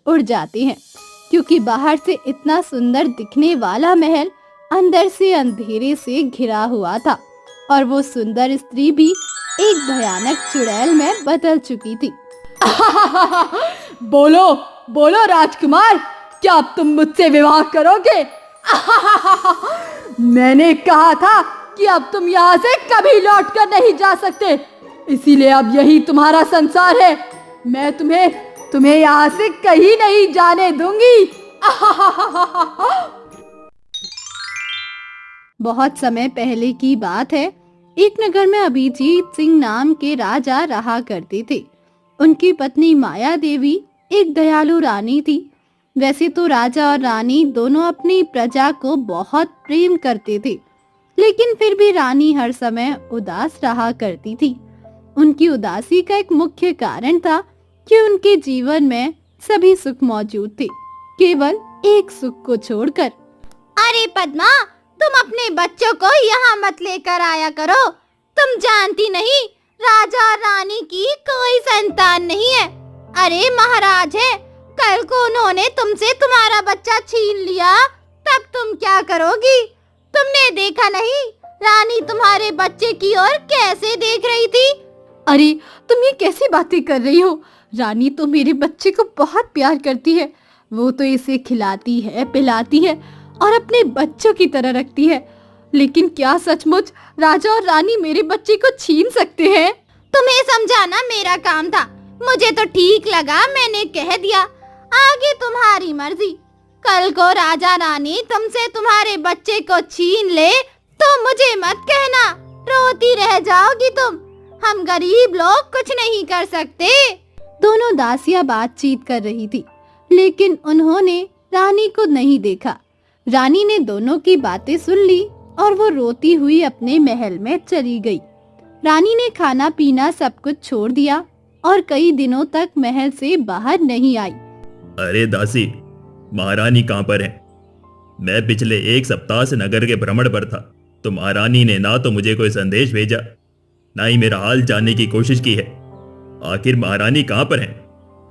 उड़ जाते हैं, क्योंकि बाहर से इतना सुंदर दिखने वाला महल अंदर से अंधेरे से घिरा हुआ था और वो सुंदर स्त्री भी एक भयानक चुड़ैल में बदल चुकी थी। बोलो बोलो राजकुमार, क्या अब तुम मुझसे विवाह करोगे? मैंने कहा था कि अब तुम यहाँ से कभी लौट कर नहीं जा सकते, इसीलिए अब यही तुम्हारा संसार है। मैं तुम्हें यहाँ से कहीं नहीं जाने दूंगी। बहुत समय पहले की बात है। एक नगर में अभिजीत सिंह नाम के राजा रहा करते थे। उनकी पत्नी माया देवी एक दयालु रानी थी। वैसे तो राजा और रानी दोनों अपनी प्रजा को बहुत प्रेम करते थे, लेकिन फिर भी रानी हर समय उदास रहा करती थी। उनकी उदासी का एक मुख्य कारण था कि उनके जीवन में सभी सुख मौजूद थे, केवल एक सुख को छोड़कर। अरे पद्मा, तुम अपने बच्चों को यहाँ मत लेकर आया करो। तुम जानती नहीं, राजा और रानी की कोई संतान नहीं है। अरे महाराज है, कल को उन्होंने तुमसे तुम्हारा बच्चा छीन लिया, तब तुम क्या करोगी? तुमने देखा नहीं, रानी तुम्हारे बच्चे की ओर कैसे देख रही थी? अरे तुम ये कैसी बातें कर रही हो? रानी तो मेरे बच्चे को बहुत प्यार करती है। वो तो इसे खिलाती है, पिलाती है और अपने बच्चों की तरह रखती है। लेकिन क्या सचमुच राजा और रानी मेरे बच्चे को छीन सकते हैं? तुम्हें समझाना मेरा काम था। मुझे तो ठीक लगा, मैंने कह दिया। आगे तुम्हारी मर्जी। कल को राजा रानी तुमसे तुम्हारे बच्चे को छीन ले तो मुझे मत कहना, रोती रह जाओगी तुम। हम गरीब लोग कुछ नहीं कर सकते। दोनों दासियां बातचीत कर रही थी, लेकिन उन्होंने रानी को नहीं देखा। रानी ने दोनों की बातें सुन ली और वो रोती हुई अपने महल में चली गई। रानी ने खाना पीना सब कुछ छोड़ दिया और कई दिनों तक महल से बाहर नहीं आई। अरे दासी, महारानी कहाँ पर है? मैं पिछले एक सप्ताह से नगर के भ्रमण पर था, तो महारानी ने ना तो मुझे कोई संदेश भेजा, ना ही मेरा हाल जानने की कोशिश की है। आखिर महारानी कहाँ पर है?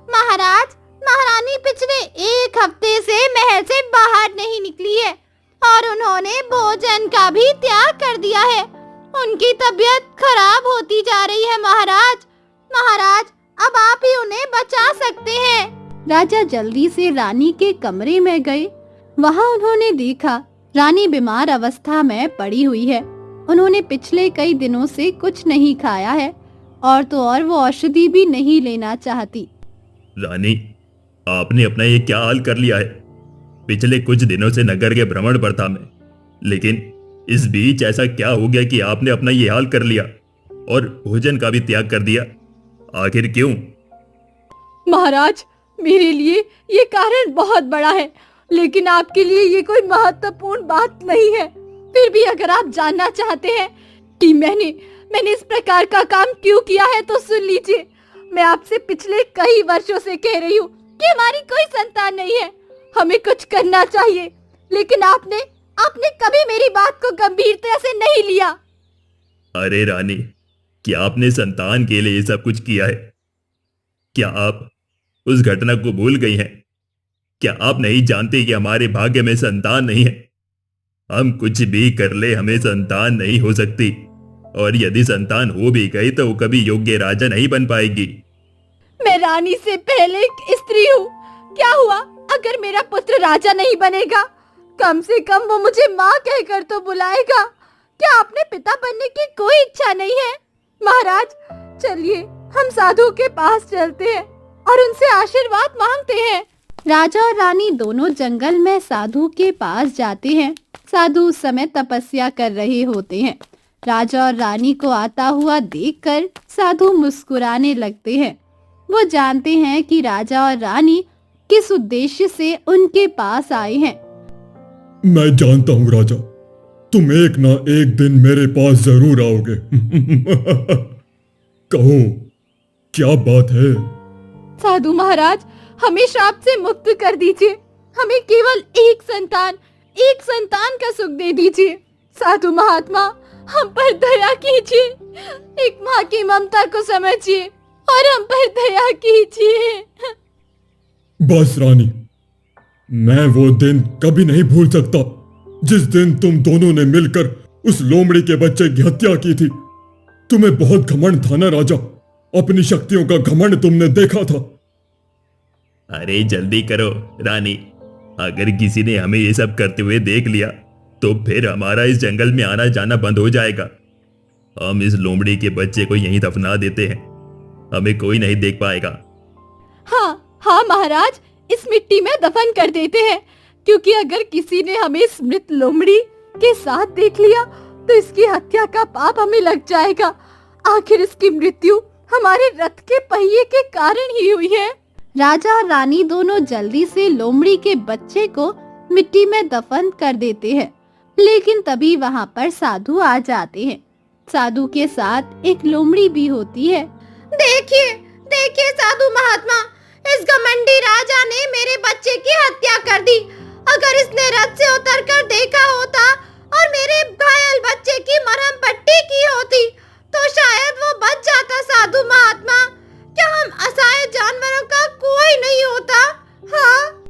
महाराज, महारानी पिछले एक हफ्ते से महल से बाहर नहीं निकली है और उन्होंने भोजन का भी त्याग कर दिया है। उनकी तबीयत खराब होती जा रही है महाराज। महाराज, अब आप ही उन्हें बचा सकते हैं। राजा जल्दी से रानी के कमरे में गए। वहां उन्होंने देखा रानी बीमार अवस्था में पड़ी हुई है। उन्होंने पिछले कई दिनों से कुछ नहीं खाया है और तो और वो औषधि भी नहीं लेना चाहती। रानी, आपने अपना ये क्या हाल कर लिया है? पिछले कुछ दिनों से नगर के भ्रमण पर था मैं, लेकिन इस बीच ऐसा क्या हो गया कि आपने अपना ये हाल कर लिया और भोजन का भी त्याग कर दिया? आखिर क्यों? महाराज, मेरे लिए ये कारण बहुत बड़ा है, लेकिन आपके लिए ये कोई महत्वपूर्ण बात नहीं है। फिर भी अगर आप जानना चाहते हैं कि मैंने इस प्रकार का काम क्यों किया है तो सुन लीजिए। मैं आपसे पिछले कई वर्षों से कह रही हूँ कि हमारी कोई संतान नहीं है, हमें कुछ करना चाहिए, लेकिन आपने कभी मेरी बात को गंभीरता से नहीं लिया। अरे रानी, क्या आपने संतान के लिए ये सब कुछ किया है? क्या आप उस घटना को भूल गई हैं? क्या आप नहीं जानते कि हमारे भाग्य में संतान नहीं है? हम कुछ भी कर ले, हमें संतान नहीं हो सकती, और यदि संतान हो भी गई तो वो कभी योग्य राजा नहीं बन पाएगी। मैं रानी से पहले एक स्त्री हूँ। क्या हुआ अगर मेरा पुत्र राजा नहीं बनेगा? कम से कम वो मुझे माँ कहकर तो बुलाएगा। क्या आपने पिता बनने की कोई इच्छा नहीं है? महाराज, चलिए हम साधु के पास चलते हैं और उनसे आशीर्वाद मांगते हैं। राजा और रानी दोनों जंगल में साधु के पास जाते हैं। साधु उस समय तपस्या कर रहे होते हैं। राजा और रानी को आता हुआ देखकर साधु मुस्कुराने लगते हैं। वो जानते हैं कि राजा और रानी किस उद्देश्य से उनके पास आए हैं। मैं जानता हूँ राजा, तुम एक ना एक दिन मेरे पास जरूर आओगे। कहो, क्या बात है? साधु महाराज, हमें श्राप से मुक्त कर दीजिए। हमें केवल एक संतान का सुख दे दीजिए। साधु महात्मा, हम पर दया कीजिए। एक माँ की ममता को समझिए और हम पर दया कीजिए। बस रानी, मैं वो दिन कभी नहीं भूल सकता जिस दिन तुम दोनों ने मिलकर उस लोमड़ी के बच्चे की हत्या की थी। तुम्हें बहुत घमंड था ना राजा, अपनी शक्तियों का घमंड तुमने देखा था। अरे जल्दी करो रानी, अगर किसी ने हमें ये सब करते हुए देख लिया तो फिर हमारा इस जंगल में आना जाना बंद हो जाएगा। हम इस लोमड़ी के बच्चे को यहीं दफना देते हैं, हमें कोई नहीं देख पाएगा। हाँ हाँ महाराज, इस मिट्टी में दफन कर देते हैं, क्योंकि अगर किसी ने हमें इस मृत लोमड़ी के साथ देख लिया तो इसकी हत्या का पाप हमें लग जाएगा। आखिर इसकी मृत्यु हमारे रथ के पहिए के कारण ही हुई है। राजा और रानी दोनों जल्दी से लोमड़ी के बच्चे को मिट्टी में दफन कर देते हैं, लेकिन तभी वहाँ पर साधु आ जाते हैं। साधु के साथ एक लोमड़ी भी होती है। देखिए देखिए साधु महात्मा, इस घमंडी राजा ने मेरे बच्चे की हत्या कर दी। अगर इसने रथ से उतरकर देखा होता और मेरे घायल बच्चे की मरहम पट्टी की होती तो शायद वो बच जाता। साधु महात्मा, क्या हम असहाय जानवरों का कोई नहीं होता? हाँ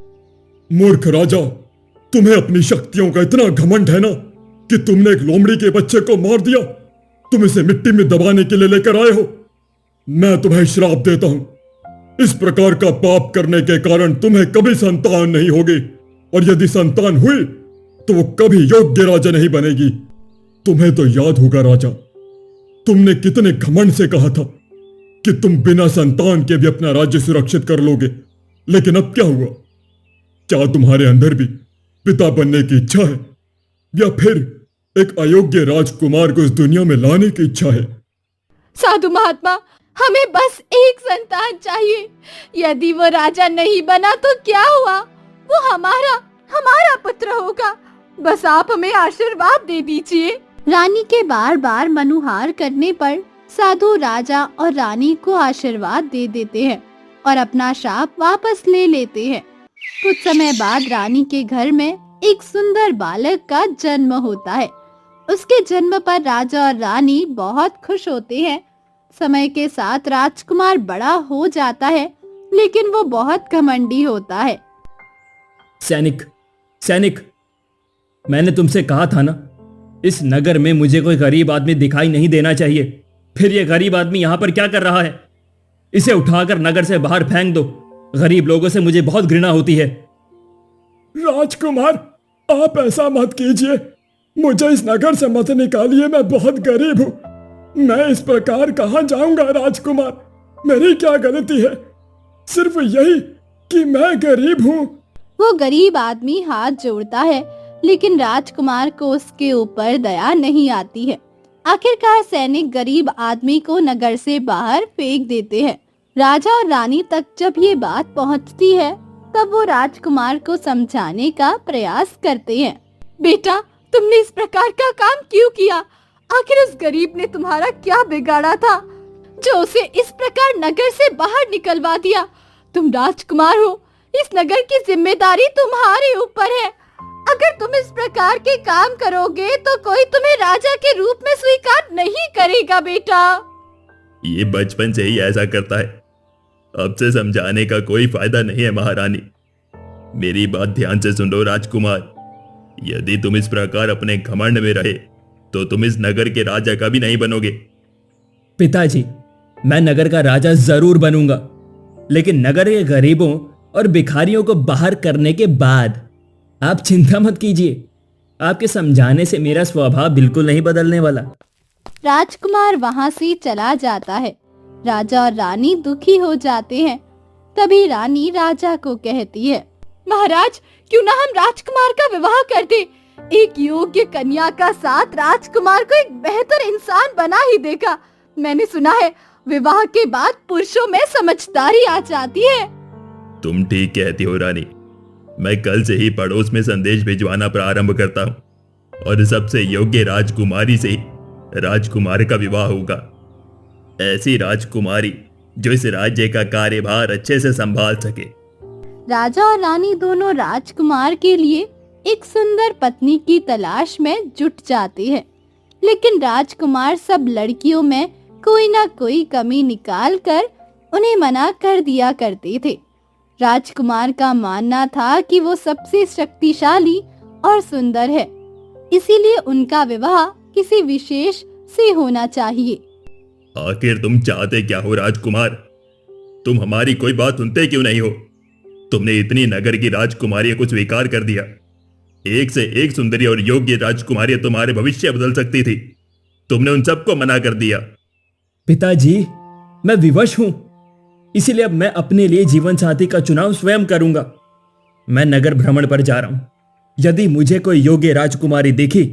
मूर्ख राजा, तुम्हें अपनी शक्तियों का इतना घमंड है ना कि तुमने एक लोमड़ी के बच्चे को मार दिया। तुम इसे मिट्टी में दबाने के लिए लेकर आए हो। मैं तुम्हें श्राप देता हूं, इस प्रकार का पाप करने के कारण तुम्हें कभी संतान नहीं होगी, और यदि संतान हुई तो वो कभी योग्य राजा नहीं बनेगी। तुम्हें तो याद होगा राजा, तुमने कितने घमंड से कहा था कि तुम बिना संतान के भी अपना राज्य सुरक्षित कर लोगे, लेकिन अब क्या हुआ? क्या तुम्हारे अंदर भी पिता बनने की इच्छा है, या फिर एक अयोग्य राजकुमार को इस दुनिया में लाने की इच्छा है? साधु महात्मा, हमें बस एक संतान चाहिए। यदि वो राजा नहीं बना तो क्या हुआ, वो हमारा पुत्र होगा। बस आप हमें आशीर्वाद दे दीजिए। रानी के बार बार मनुहार करने पर साधु राजा और रानी को आशीर्वाद दे देते हैं और अपना शाप वापस ले लेते हैं। कुछ समय बाद रानी के घर में एक सुंदर बालक का जन्म होता है। उसके जन्म पर राजा और रानी बहुत खुश होते हैं। समय के साथ राजकुमार बड़ा हो जाता है, लेकिन वो बहुत घमंडी होता है। सैनिक, मैंने तुमसे कहा था ना, इस नगर में मुझे कोई गरीब आदमी दिखाई नहीं देना चाहिए। फिर ये गरीब आदमी यहाँ पर क्या कर रहा है? इसे उठाकर नगर से बाहर फेंक दो। गरीब लोगों से मुझे बहुत घृणा होती है। राजकुमार, आप ऐसा मत कीजिए, मुझे इस नगर से मत निकालिए, मैं बहुत गरीब हूँ। मैं इस प्रकार कहाँ जाऊंगा राजकुमार? मेरी क्या गलती है? सिर्फ यही कि मैं गरीब हूँ। वो गरीब आदमी हाथ जोड़ता है, लेकिन राजकुमार को उसके ऊपर दया नहीं आती है। आखिरकार सैनिक गरीब आदमी को नगर से बाहर फेंक देते हैं। राजा और रानी तक जब ये बात पहुंचती है, तब वो राजकुमार को समझाने का प्रयास करते हैं। बेटा, तुमने इस प्रकार का काम क्यों किया? आखिर उस गरीब ने तुम्हारा क्या बिगाड़ा था जो उसे इस प्रकार नगर से बाहर निकलवा दिया? तुम राजकुमार हो, इस नगर की जिम्मेदारी तुम्हारे ऊपर है। अगर तुम इस प्रकार के काम करोगे तो कोई तुम्हें राजा के रूप में स्वीकार नहीं करेगा। बेटा, ये बचपन से ही ऐसा करता है, अब से समझाने का कोई फायदा नहीं है महारानी। मेरी बात ध्यान से सुन लो राजकुमार, यदि तुम इस प्रकार अपने घमंड में रहे तो तुम इस नगर के राजा का भी नहीं बनोगे। पिताजी, मैं नगर का राजा जरूर बनूंगा, लेकिन नगर के गरीबों और भिखारियों को बाहर करने के बाद। आप चिंता मत कीजिए, आपके समझाने से मेरा स्वभाव बिल्कुल नहीं बदलने वाला। राजकुमार वहाँ से चला जाता है। राजा और रानी दुखी हो जाते हैं। तभी रानी राजा को कहती है, महाराज, क्यों ना हम राजकुमार का विवाह कर दें? एक योग्य कन्या का साथ राजकुमार को एक बेहतर इंसान बना ही देगा। मैंने सुना है विवाह के बाद पुरुषों में समझदारी आ जाती है। तुम ठीक कहती हो रानी, मैं कल से ही पड़ोस में संदेश भिजवाना प्रारंभ करता हूँ और सबसे योग्य राजकुमारी से ही राजकुमार का विवाह होगा। ऐसी राजकुमारी जो इस राज्य का कार्यभार अच्छे से संभाल सके। राजा और रानी दोनों राजकुमार के लिए एक सुंदर पत्नी की तलाश में जुट जाते हैं, लेकिन राजकुमार सब लड़कियों में कोई ना कोई कमी निकाल कर उन्हें मना कर दिया करते थे। राजकुमार का मानना था कि वो सबसे शक्तिशाली और सुंदर है, इसीलिए उनका विवाह किसी विशेष से होना चाहिए। आखिर तुम चाहते क्या हो राजकुमार? तुम हमारी कोई बात सुनते क्यों नहीं हो? तुमने इतनी नगर की राजकुमारियों को स्वीकार कर दिया। एक से एक सुंदरी और योग्य राजकुमारियां तुम्हारे भविष्य बदल सकती थी, तुमने उन सबको मना कर दिया। पिताजी, मैं विवश हूं, इसीलिए अब मैं अपने लिए जीवन साथी का चुनाव स्वयं करूंगा। मैं नगर भ्रमण पर जा रहा हूं। यदि मुझे कोई योग्य राजकुमारी दिखी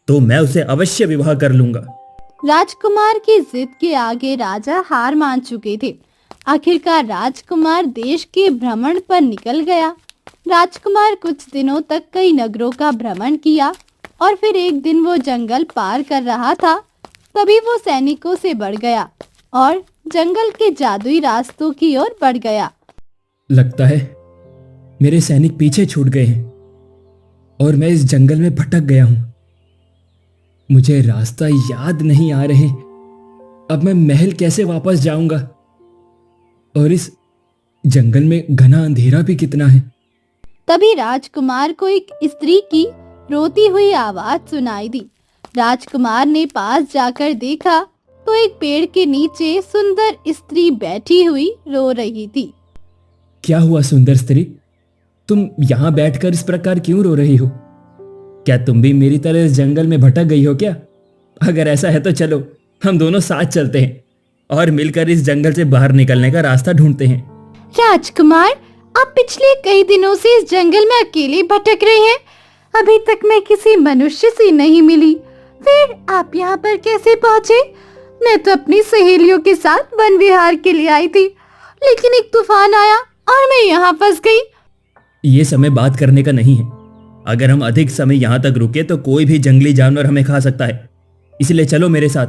तो मैं उसे अवश्य विवाह कर लूंगा। राजकुमार की जिद के आगे राजा हार मान चुके थे। आखिरकार राजकुमार देश के भ्रमण पर निकल गया। राजकुमार कुछ दिनों तक कई नगरों का भ्रमण किया और फिर एक दिन वो जंगल पार कर रहा था, तभी वो सैनिकों से बढ़ गया और जंगल के जादुई रास्तों की ओर बढ़ गया। लगता है मेरे सैनिक पीछे छूट गए हैं और मैं इस जंगल में भटक गया हूं। मुझे रास्ता याद नहीं आ रहे। अब मैं महल कैसे वापस जाऊंगा? और इस जंगल में घना अंधेरा भी कितना है। तभी राजकुमार को एक स्त्री की रोती हुई आवाज सुनाई दी। राजकुमार ने पास जाकर देखा तो एक पेड़ के नीचे सुंदर स्त्री बैठी हुई रो रही थी। क्या हुआ सुंदर स्त्री? तुम यहां बैठकर इस प्रकार क्यों रो रही हो? क्या तुम भी मेरी तरह इस जंगल में भटक गई हो क्या? अगर ऐसा है तो चलो हम दोनों साथ चलते हैं और मिलकर इस जंगल से बाहर निकलने का रास्ता ढूंढते हैं। राजकुमार, आप पिछले कई दिनों से इस जंगल में अकेले भटक रहे हैं। अभी तक मैं किसी मनुष्य से नहीं मिली, फिर आप यहाँ पर कैसे पहुँचे? मैं तो अपनी सहेलियों के साथ वन विहार के लिए आई थी, लेकिन एक तूफान आया और मैं यहाँ फंस गई। ये समय बात करने का नहीं है। अगर हम अधिक समय यहाँ तक रुके तो कोई भी जंगली जानवर हमें खा सकता है, इसलिए चलो मेरे साथ,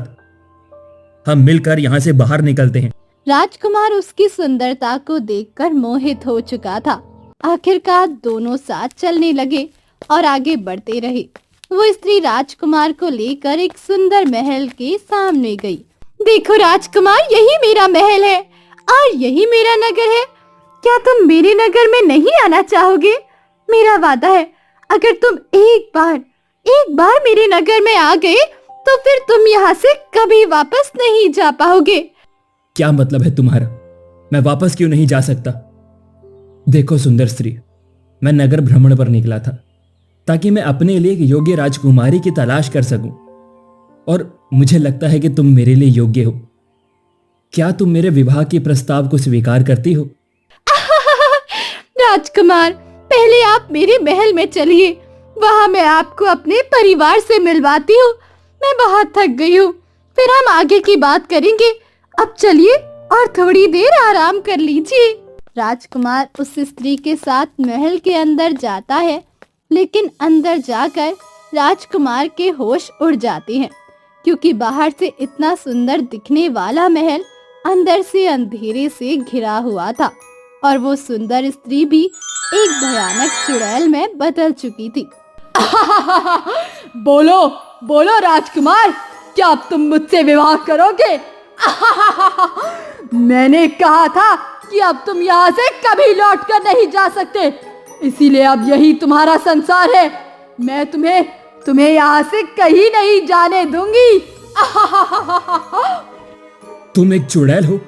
हम मिलकर यहाँ से बाहर निकलते हैं। राजकुमार उसकी सुंदरता को देखकर मोहित हो चुका था। आखिरकार दोनों साथ चलने लगे और आगे बढ़ते रहे। वो स्त्री राजकुमार को लेकर एक सुंदर महल के सामने गई। देखो राजकुमार, यही मेरा महल है और यही मेरा नगर है। क्या तुम मेरे नगर में नहीं आना चाहोगे? मेरा वादा है, अगर तुम एक बार मेरे नगर में आ गए तो फिर तुम यहाँ से कभी वापस नहीं जा पाओगे। क्या मतलब है तुम्हारा? मैं वापस क्यों नहीं जा सकता? देखो सुंदर स्त्री, मैं नगर भ्रमण पर निकला था ताकि मैं अपने लिए एक योग्य राजकुमारी की तलाश कर सकूं, और मुझे लगता है कि तुम मेरे लिए योग्य हो। क्या तुम मेरे विवाह के प्रस्ताव को स्वीकार करती हो? राजकुमार, पहले आप मेरे महल में चलिए, वहाँ मैं आपको अपने परिवार से मिलवाती हूँ। मैं बहुत थक गई हूँ, फिर हम आगे की बात करेंगे। अब चलिए और थोड़ी देर आराम कर लीजिए। राजकुमार उस स्त्री के साथ महल के अंदर जाता है, लेकिन अंदर जाकर राजकुमार के होश उड़ जाते हैं, क्योंकि बाहर से इतना सुंदर दिखने वाला महल अंदर से अंधेरे से घिरा हुआ था और वो सुंदर स्त्री भी एक भयानक चुड़ैल में बदल चुकी थी। बोलो बोलो राजकुमार, क्या अब तुम मुझसे विवाह करोगे? मैंने कहा था कि अब तुम यहाँ से कभी लौट कर नहीं जा सकते, इसीलिए अब यही तुम्हारा संसार है। मैं तुम्हें यहाँ से कहीं नहीं जाने दूंगी। तुम एक चुड़ैल हो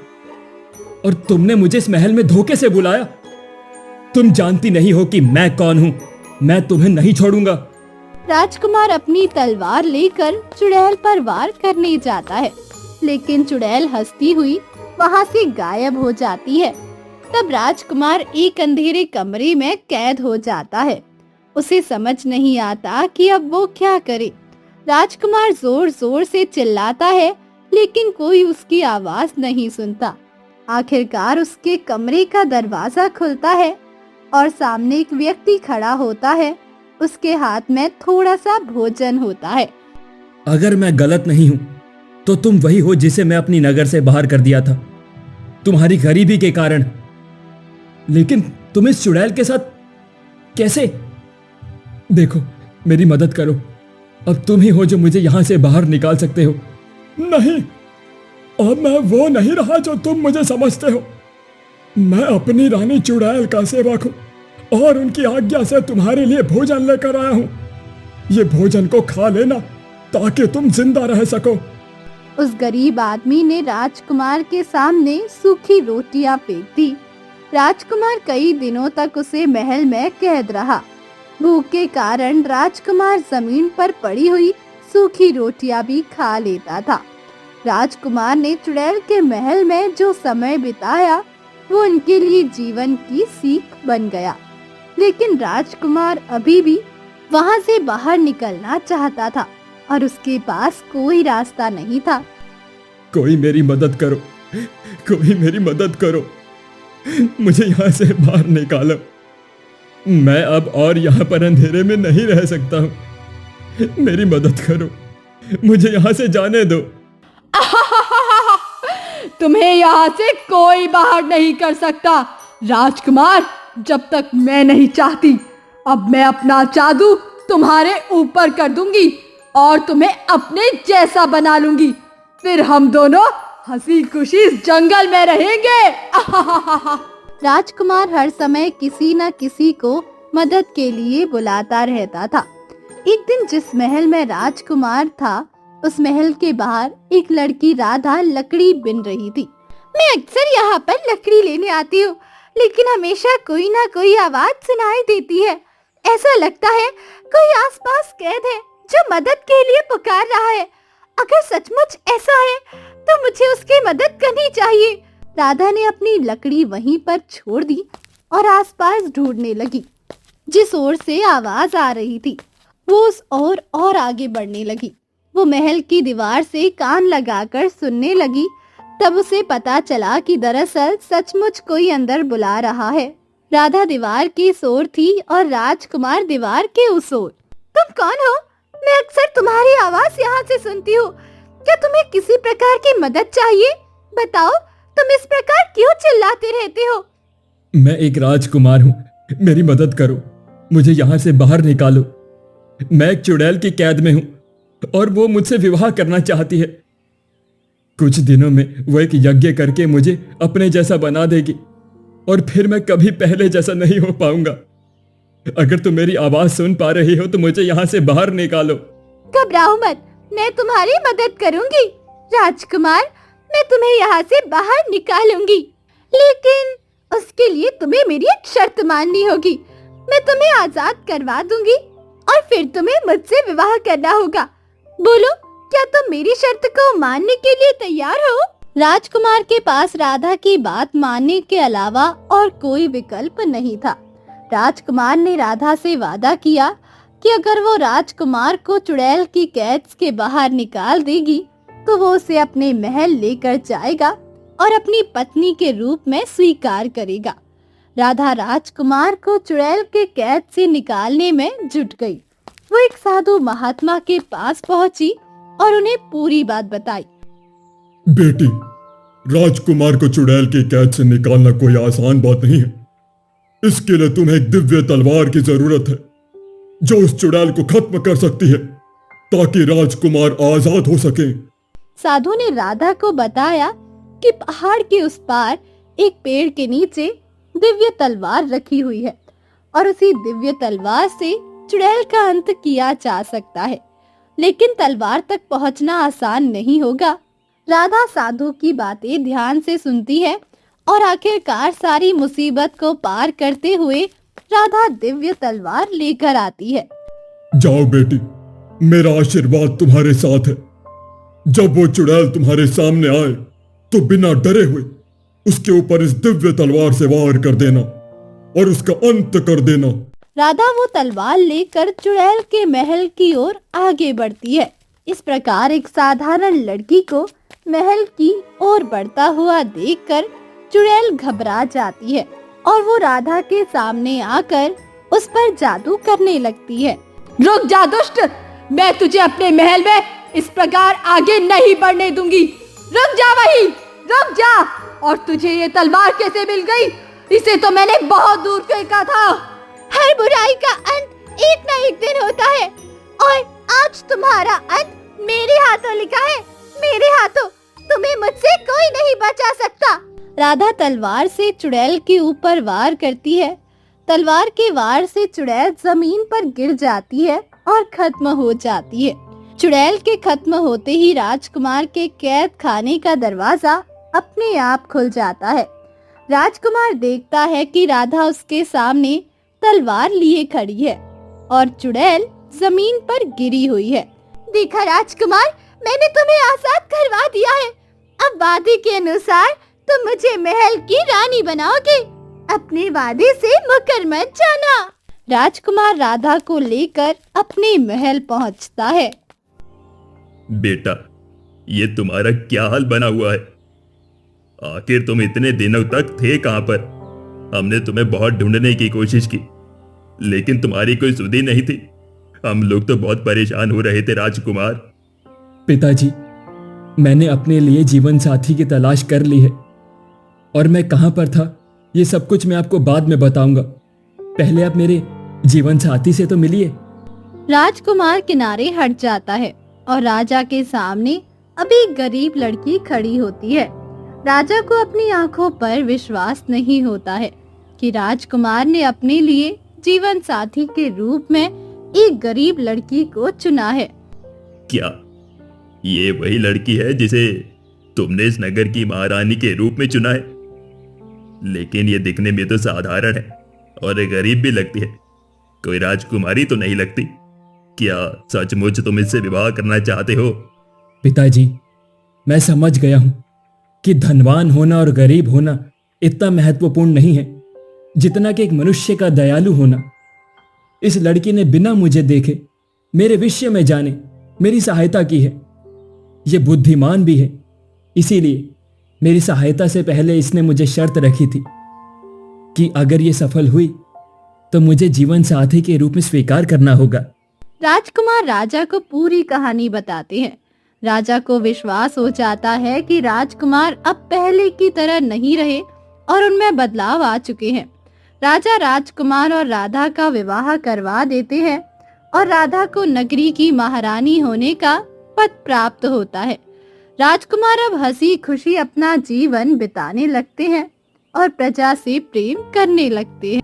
और तुमने मुझे इस महल में धोखे से बुलाया। तुम जानती नहीं हो कि मैं कौन हूं। मैं तुम्हें नहीं छोड़ूंगा। राजकुमार अपनी तलवार लेकर चुड़ैल पर वार करने जाता है, लेकिन चुड़ैल हंसती हुई वहां से गायब हो जाती है। तब राजकुमार एक अंधेरे कमरे में कैद हो जाता है। उसे समझ नहीं आता कि अब वो क्या करे। राजकुमार जोर जोर से चिल्लाता है, लेकिन कोई उसकी आवाज नहीं सुनता। आखिरकार उसके कमरे का दरवाजा खुलता है और सामने एक व्यक्ति खड़ा होता है। उसके हाथ में थोड़ा सा भोजन होता है। अगर मैं गलत नहीं हूं तो तुम वही हो जिसे मैं अपनी नगर से बाहर कर दिया था, तुम्हारी गरीबी के कारण। लेकिन तुम इस चुड़ैल के साथ कैसे? देखो, मेरी मदद करो। अब तुम ही हो जो मुझे यहां से बाहर निकाल सकते हो। नहीं, अब मैं वो नहीं रहा जो तुम मुझे समझते हो। मैं अपनी रानी चुड़ैल का सेवक हूँ और उनकी आज्ञा से तुम्हारे लिए भोजन लेकर आया हूँ। ये भोजन को खा लेना ताकि तुम जिंदा रह सको। उस गरीब आदमी ने राजकुमार के सामने सूखी रोटियां फेंक दी। राजकुमार कई दिनों तक उसे महल में कैद रहा। भूख के कारण राजकुमार जमीन पर पड़ी हुई सूखी रोटियां भी खा लेता था। राजकुमार ने चुड़ैल के महल में जो समय बिताया वो उनके लिए जीवन की सीख बन गया। लेकिन राजकुमार अभी भी वहां से बाहर निकलना चाहता था और उसके पास कोई रास्ता नहीं था। कोई मेरी मदद करो, कोई मेरी मदद करो, मुझे यहाँ से बाहर निकालो। मैं अब और यहाँ पर अंधेरे में नहीं रह सकता हूँ। मेरी मदद करो, मुझे यहाँ से जाने दो। तुम्हें यहाँ से कोई बाहर नहीं कर सकता राजकुमार, जब तक मैं नहीं चाहती। अब मैं अपना जादू तुम्हारे ऊपर कर दूंगी और तुम्हें अपने जैसा बना लूंगी। फिर हम दोनों हंसी खुशी इस जंगल में रहेंगे। राजकुमार हर समय किसी न किसी को मदद के लिए बुलाता रहता था। एक दिन जिस महल में राजकुमार था, उस महल के बाहर एक लड़की राधा लकड़ी बिन रही थी। मैं अक्सर यहाँ पर लकड़ी लेने आती हूँ, लेकिन हमेशा कोई ना कोई आवाज सुनाई देती है। ऐसा लगता है कोई आसपास कैद है जो मदद के लिए पुकार रहा है। अगर सचमुच ऐसा है तो मुझे उसकी मदद करनी चाहिए। राधा ने अपनी लकड़ी वहीं पर छोड़ दी और आसपास ढूंढने लगी। जिस ओर से आवाज आ रही थी वो उस ओर और आगे बढ़ने लगी। वो महल की दीवार से कान लगाकर सुनने लगी। तब उसे पता चला कि दरअसल सचमुच कोई अंदर बुला रहा है। राधा दीवार की इस ओर थी और राजकुमार दीवार के उस ओर। तुम कौन हो? मैं अक्सर तुम्हारी आवाज यहाँ से सुनती हूँ। क्या तुम्हें किसी प्रकार की मदद चाहिए? बताओ, तुम इस प्रकार क्यों चिल्लाते रहते हो? मैं एक राजकुमार हूँ, मेरी मदद करो, मुझे यहाँ से बाहर निकालो। मैं एक चुड़ैल की कैद में हूँ और वो मुझसे विवाह करना चाहती है। कुछ दिनों में वो एक यज्ञ करके मुझे अपने जैसा बना देगी और फिर मैं कभी पहले जैसा नहीं हो पाऊंगा। अगर तुम मेरी आवाज सुन पा रही हो तो मुझे यहाँ से बाहर निकालो। घबराओ मत, मैं तुम्हारी मदद करूंगी। राजकुमार, मैं तुम्हें यहाँ से बाहर निकालूंगी, लेकिन उसके लिए तुम्हें मेरी एक शर्त माननी होगी। मैं तुम्हें आजाद करवा दूंगी और फिर तुम्हें मुझसे विवाह करना होगा। बोलो, क्या तुम मेरी शर्त को मानने के लिए तैयार हो? राजकुमार के पास राधा की बात मानने के अलावा और कोई विकल्प नहीं था। राजकुमार ने राधा से वादा किया कि अगर वो राजकुमार को चुड़ैल की कैद के बाहर निकाल देगी तो वो उसे अपने महल लेकर जाएगा और अपनी पत्नी के रूप में स्वीकार करेगा। राधा राजकुमार को चुड़ैल के कैद से निकालने में जुट गई। वो एक साधु महात्मा के पास पहुंची और उन्हें पूरी बात बताई। बेटी, राजकुमार को चुड़ैल की कैद से निकालना कोई आसान बात नहीं है। इसके लिए तुम्हें एक दिव्य तलवार की जरूरत है जो उस चुड़ैल को खत्म कर सकती है ताकि राजकुमार आजाद हो सके। साधु ने राधा को बताया कि पहाड़ के उस पार एक पेड़ के नीचे दिव्य तलवार रखी हुई है और उसी दिव्य तलवार से चुड़ैल का अंत किया जा सकता है, लेकिन तलवार तक पहुंचना आसान नहीं होगा। राधा साधु की बातें ध्यान से सुनती है और आखिरकार सारी मुसीबत को पार करते हुए राधा दिव्य तलवार लेकर आती है। जाओ बेटी, मेरा आशीर्वाद तुम्हारे साथ है। जब वो चुड़ैल तुम्हारे सामने आए तो बिना डरे हुए उसके ऊपर इस दिव्य तलवार से वार कर देना और उसका अंत कर देना। राधा वो तलवार लेकर चुड़ैल के महल की ओर आगे बढ़ती है। इस प्रकार एक साधारण लड़की को महल की ओर बढ़ता हुआ देखकर चुड़ैल घबरा जाती है और वो राधा के सामने आकर उस पर जादू करने लगती है। रुक जा दुष्ट, मैं तुझे अपने महल में इस प्रकार आगे नहीं बढ़ने दूंगी। रुक जा वहीं, रुक जा। और तुझे ये तलवार कैसे मिल गई? इसे तो मैंने बहुत दूर फेंका था। हर बुराई का अंत एक न एक दिन होता है और आज तुम्हारा अंत मेरे हाथों लिखा है। मेरे हाथों। तुम्हें मुझसे कोई नहीं बचा सकता। राधा तलवार से चुड़ैल के ऊपर वार करती है। तलवार के वार से चुड़ैल जमीन पर गिर जाती है और खत्म हो जाती है। चुड़ैल के खत्म होते ही राजकुमार के कैद खाने का दरवाजा अपने आप खुल जाता है। राजकुमार देखता है कि राधा उसके सामने तलवार लिए खड़ी है और चुड़ैल जमीन पर गिरी हुई है। देखा राजकुमार, मैंने तुम्हें आजाद करवा दिया है। अब वादे के अनुसार तुम मुझे महल की रानी बनाओगे। अपने वादे से मुकर मत जाना। राजकुमार राधा को लेकर अपने महल पहुंचता है। बेटा, ये तुम्हारा क्या हाल बना हुआ है? आखिर तुम इतने दिनों तक थे कहां पर? हमने तुम्हें बहुत ढूंढने की कोशिश की, लेकिन तुम्हारी कोई सुधि नहीं थी। हम लोग तो बहुत परेशान हो रहे थे राजकुमार। पिताजी, मैंने अपने लिए जीवन साथी की तलाश कर ली है और मैं कहां पर था ये सब कुछ मैं आपको बाद में बताऊंगा। पहले आप मेरे जीवन साथी से तो मिलिए। राजकुमार किनारे हट जाता है और राजा के सामने अभी एक गरीब लड़की खड़ी होती है। राजा को अपनी आंखों पर विश्वास नहीं होता है कि राजकुमार ने अपने लिए जीवन साथी के रूप में एक गरीब लड़की को चुना है। क्या ये वही लड़की है जिसे तुमने इस नगर की महारानी के रूप में चुना है? लेकिन ये दिखने में तो साधारण है और गरीब भी लगती है। कोई राजकुमारी तो नहीं लगती। क्या सचमुच तुम इससे विवाह करना चाहते हो? पिताजी, मैं समझ गया हूं कि धनवान होना और गरीब होना इतना महत्वपूर्ण नहीं है जितना कि एक मनुष्य का दयालु होना। इस लड़की ने बिना मुझे देखे, मेरे विषय में जाने मेरी सहायता की है। ये बुद्धिमान भी है, इसीलिए मेरी सहायता से पहले इसने मुझे शर्त रखी थी कि अगर ये सफल हुई तो मुझे जीवन साथी के रूप में स्वीकार करना होगा। राजकुमार राजा को पूरी कहानी बताते हैं। राजा को विश्वास हो जाता है कि राजकुमार अब पहले की तरह नहीं रहे और उनमें बदलाव आ चुके हैं। राजा राजकुमार और राधा का विवाह करवा देते हैं और राधा को नगरी की महारानी होने का पद प्राप्त होता है। राजकुमार अब हंसी खुशी अपना जीवन बिताने लगते हैं और प्रजा से प्रेम करने लगते हैं।